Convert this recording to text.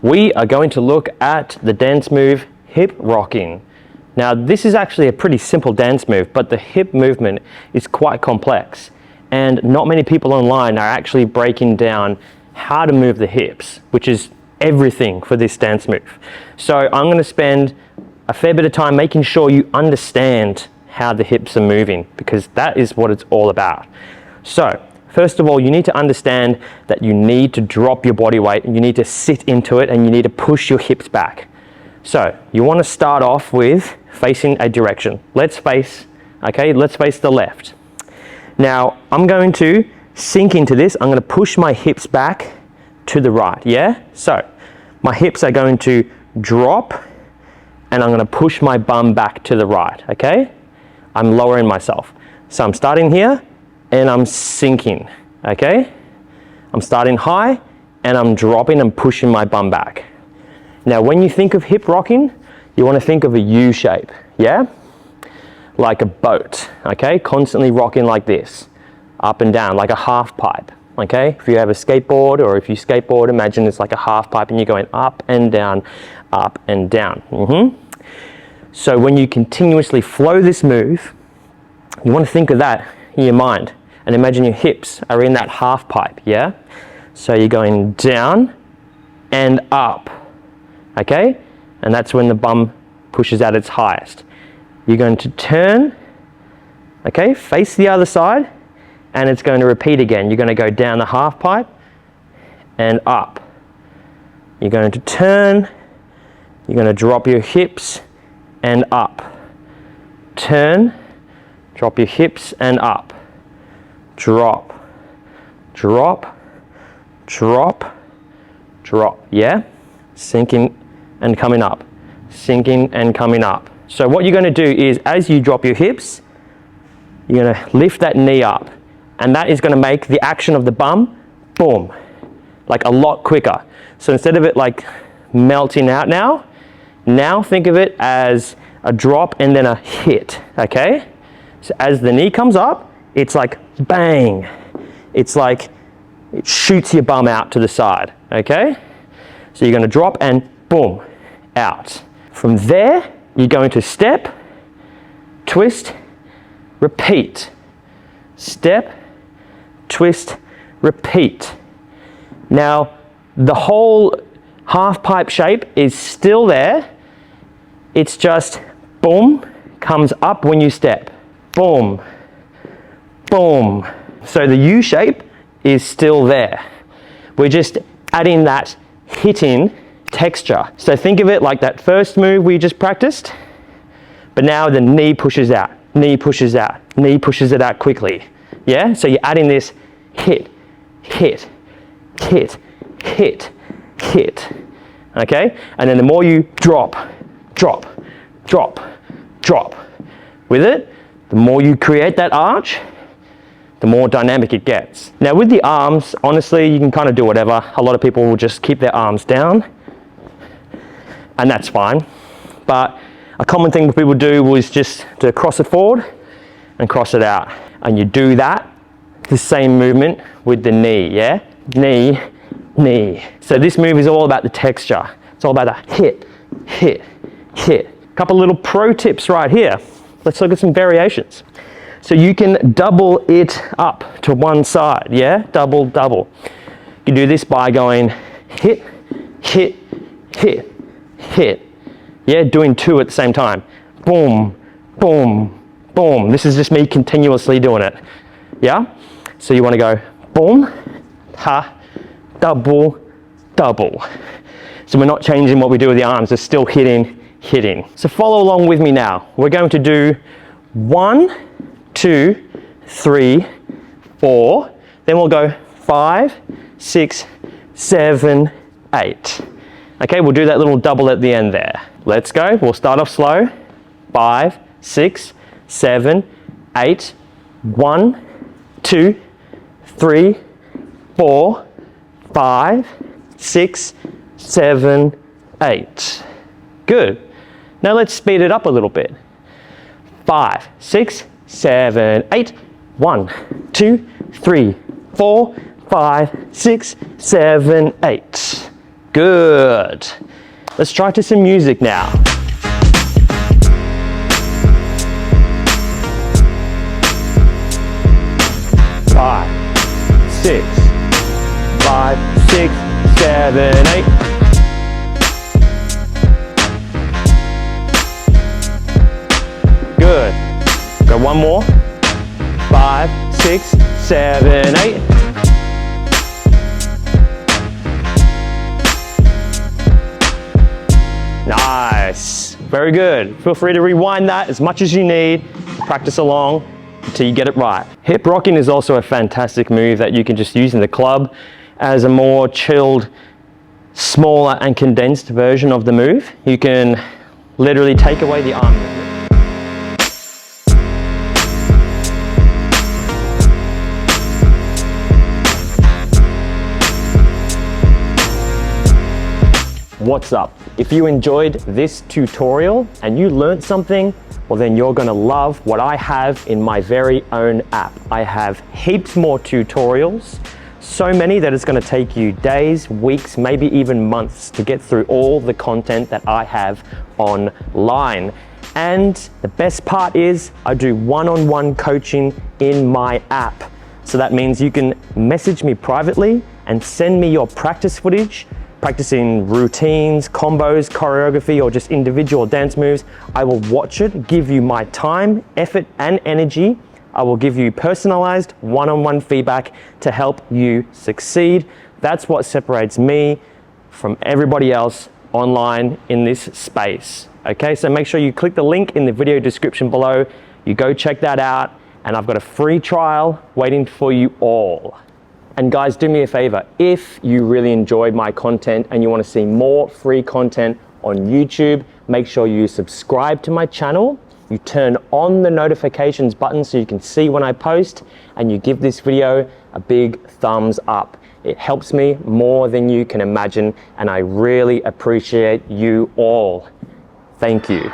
we are going to look at the dance move hip rocking. Now this is actually a pretty simple dance move, but the hip movement is quite complex, and not many people online are actually breaking down how to move the hips, which is everything for this dance move. So I'm going to spend a fair bit of time making sure you understand how the hips are moving, because that is what it's all about. So first of all, you need to understand that you need to drop your body weight and you need to sit into it and you need to push your hips back. So you want to start off with facing a direction. Let's face the left. Now I'm going to sink into this. I'm going to push my hips back to the right, yeah? So my hips are going to drop and I'm going to push my bum back to the right, okay? I'm lowering myself. So I'm starting here and I'm sinking, okay? I'm starting high and I'm dropping and pushing my bum back. Now when you think of hip rocking, you want to think of a U shape, yeah? Like a boat, okay? Constantly rocking like this, up and down, like a half pipe, okay? If you have a skateboard or if you skateboard, imagine it's like a half pipe and you're going up and down, up and down. So when you continuously flow this move, you want to think of that in your mind and imagine your hips are in that half pipe, yeah? So you're going down and up, okay? And that's when the bum pushes at its highest. You're going to turn, okay, face the other side, and it's going to repeat again. You're going to go down the half pipe and up. You're going to turn, you're going to drop your hips and up. Turn, drop your hips and up. Drop, drop, drop, drop, yeah? Sinking and coming up, sinking and coming up. So what you're going to do is, as you drop your hips, you're going to lift that knee up, and that is going to make the action of the bum, boom, like a lot quicker. So instead of it like melting out now think of it as a drop and then a hit, okay? So as the knee comes up, it's like bang. It's like it shoots your bum out to the side, okay? So you're going to drop and boom, out. From there, you're going to step, twist, repeat. Step, twist, repeat. Now, the whole half pipe shape is still there. It's just boom, comes up when you step. Boom, boom. So the U shape is still there. We're just adding that hitting texture. So think of it like that first move we just practiced, but now the knee pushes out, knee pushes out, knee pushes it out quickly. Yeah? So you're adding this hit, hit, hit, hit, hit. Okay? And then the more you drop, drop, drop, drop with it, the more you create that arch, the more dynamic it gets. Now with the arms, honestly, you can kind of do whatever. A lot of people will just keep their arms down, and that's fine. But a common thing that people do is just to cross it forward and cross it out. And you do that, the same movement with the knee, yeah? Knee, knee. So this move is all about the texture. It's all about the hit, hit, hit. A couple little pro tips right here. Let's look at some variations. So you can double it up to one side, yeah? Double, double. You do this by going hit, hit, hit, hit. Yeah, doing two at the same time. Boom, boom, boom. This is just me continuously doing it. Yeah? So you want to go boom, ha, double, double. So we're not changing what we do with the arms. They're still hitting, hitting. So follow along with me now. We're going to do 1, 2, 3, 4. Then we'll go 5, 6, 7, 8. Okay, we'll do that little double at the end there. Let's go. We'll start off slow. 5, 6, 7, 8. 1, 2, 3, 4, 5, 6, 7, 8. Good. Now let's speed it up a little bit. 5, 6, 7, 8. 1, 2, 3, 4, 5, 6, 7, 8. Good. Let's try to some music now. Five, six, 5, 6, 7, 8. Good. Go one more. 5, 6, 7, 8. Nice. Very good. Feel free to rewind that as much as you need. Practice along until you get it right. Hip rocking is also a fantastic move that you can just use in the club as a more chilled, smaller and condensed version of the move. You can literally take away the arm movement. What's up? If you enjoyed this tutorial and you learned something, well then you're gonna love what I have in my very own app. I have heaps more tutorials, so many that it's gonna take you days, weeks, maybe even months to get through all the content that I have online. And the best part is I do one-on-one coaching in my app. So that means you can message me privately and send me your practice footage, practicing routines, combos, choreography, or just individual dance moves. I will watch it, give you my time, effort, and energy. I will give you personalized one-on-one feedback to help you succeed. That's what separates me from everybody else online in this space. Okay, so make sure you click the link in the video description below. You go check that out, and I've got a free trial waiting for you all. And guys, do me a favor, if you really enjoyed my content and you want to see more free content on YouTube, make sure you subscribe to my channel, you turn on the notifications button so you can see when I post, and you give this video a big thumbs up. It helps me more than you can imagine, and I really appreciate you all. Thank you.